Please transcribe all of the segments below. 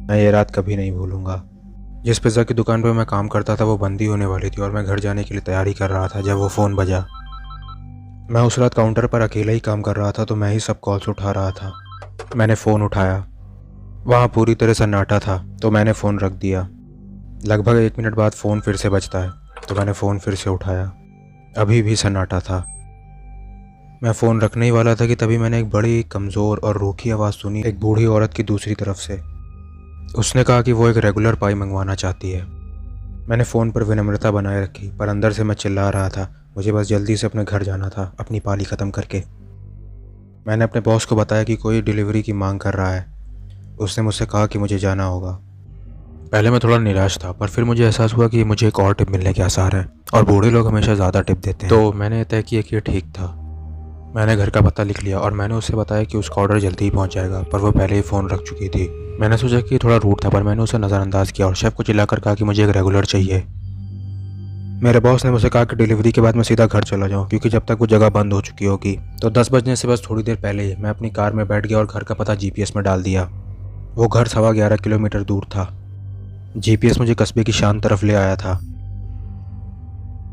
मैं ये रात कभी नहीं भूलूंगा। जिस पिज़्ज़ा की दुकान पर मैं काम करता था वो बंद ही होने वाली थी और मैं घर जाने के लिए तैयारी कर रहा था जब वो फ़ोन बजा। मैं उस रात काउंटर पर अकेला ही काम कर रहा था तो मैं ही सब कॉल्स उठा रहा था। मैंने फ़ोन उठाया। वहाँ पूरी तरह सन्नाटा था तो मैंने फ़ोन रख दिया। लगभग 1 मिनट बाद फ़ोन फिर से बजता है तो मैंने फ़ोन फिर से उठाया। अभी भी सन्नाटा था। मैं फ़ोन रखने ही वाला था कि तभी मैंने एक बड़ी कमज़ोर और रूखी आवाज़ सुनी, एक बूढ़ी औरत की दूसरी तरफ से। उसने कहा कि वो एक रेगुलर पाई मंगवाना चाहती है। मैंने फ़ोन पर विनम्रता बनाए रखी पर अंदर से मैं चिल्ला रहा था। मुझे बस जल्दी से अपने घर जाना था, अपनी पाली ख़त्म करके। मैंने अपने बॉस को बताया कि कोई डिलीवरी की मांग कर रहा है। उसने मुझसे कहा कि मुझे जाना होगा। पहले मैं थोड़ा निराश था पर फिर मुझे एहसास हुआ कि मुझे एक और टिप मिलने के आसार हैं और बूढ़े लोग हमेशा ज़्यादा टिप देते हैं। तो मैंने तय किया कि ये ठीक था। मैंने घर का पता लिख लिया और मैंने उससे बताया कि उसका ऑर्डर जल्दी ही पहुंच जाएगा, पर वो पहले ही फ़ोन रख चुकी थी। मैंने सोचा कि थोड़ा रूड था पर मैंने उसे नज़रअंदाज किया और शेफ़ को चिल्लाकर कहा कि मुझे एक रेगुलर चाहिए। मेरे बॉस ने मुझसे कहा कि डिलीवरी के बाद मैं सीधा घर चला जाऊं क्योंकि जब तक वो जगह बंद हो चुकी होगी। तो 10 बजने से बस थोड़ी देर पहले ही मैं अपनी कार में बैठ गया और घर का पता जीपीएस में डाल दिया। वो घर 11.25 किलोमीटर दूर था। जीपीएस मुझे कस्बे की शान तरफ ले आया था।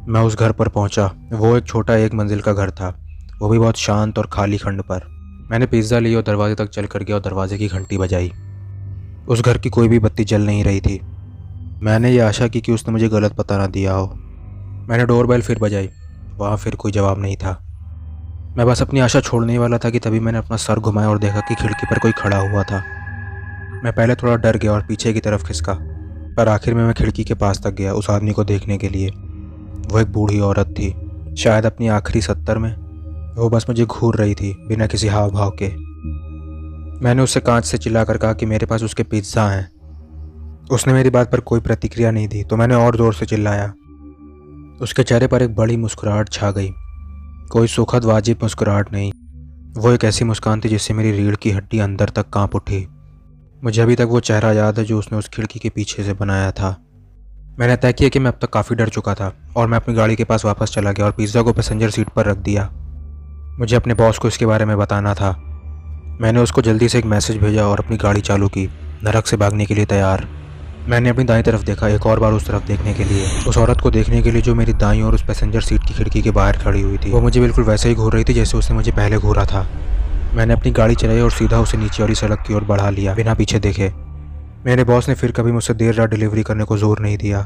मैं उस घर पर पहुंचा। वो एक छोटा 1 मंजिल का घर था, वो भी बहुत शांत और खाली खंड पर। मैंने पिज़्ज़ा ली और दरवाजे तक चल कर गया और दरवाजे की घंटी बजाई। उस घर की कोई भी बत्ती जल नहीं रही थी। मैंने ये आशा की कि उसने मुझे गलत पता ना दिया हो। मैंने डोरबेल फिर बजाई। वहाँ फिर कोई जवाब नहीं था। मैं बस अपनी आशा छोड़ने ही वाला था कि तभी मैंने अपना सर घुमाया और देखा कि खिड़की पर कोई खड़ा हुआ था। मैं पहले थोड़ा डर गया और पीछे की तरफ खिसका, पर आखिर में मैं खिड़की के पास तक गया उस आदमी को देखने के लिए। वो एक बूढ़ी औरत थी, शायद अपनी आखिरी 70 में। वो बस मुझे घूर रही थी बिना किसी हाव भाव के। मैंने उससे कांच से चिल्लाकर कहा कि मेरे पास उसके पिज़्ज़ा हैं। उसने मेरी बात पर कोई प्रतिक्रिया नहीं दी तो मैंने और ज़ोर से चिल्लाया। उसके चेहरे पर एक बड़ी मुस्कुराहट छा गई, कोई सुखद वाजिब मुस्कुराहट नहीं। वो एक ऐसी मुस्कान थी जिससे मेरी रीढ़ की हड्डी अंदर तक कांप उठी। मुझे अभी तक वो चेहरा याद है जो उसने उस खिड़की के पीछे से बनाया था। मैंने तय किया कि मैं अब तक काफ़ी डर चुका था और मैं अपनी गाड़ी के पास वापस चला गया और पिज़्ज़ा को पैसेंजर सीट पर रख दिया। मुझे अपने बॉस को इसके बारे में बताना था। मैंने उसको जल्दी से एक मैसेज भेजा और अपनी गाड़ी चालू की, नरक से भागने के लिए तैयार। मैंने अपनी दाईं तरफ देखा, एक और बार उस तरफ देखने के लिए, उस औरत को देखने के लिए जो मेरी दाईं और उस पैसेंजर सीट की खिड़की के बाहर खड़ी हुई थी। वो मुझे बिल्कुल वैसे ही घूर रही थी जैसे उसने मुझे पहले घूरा था। मैंने अपनी गाड़ी चलाई और सीधा उसे नीचे वाली सड़क की ओर बढ़ा लिया बिना पीछे देखे। मेरे बॉस ने फिर कभी मुझसे देर रात डिलीवरी करने को जोर नहीं दिया।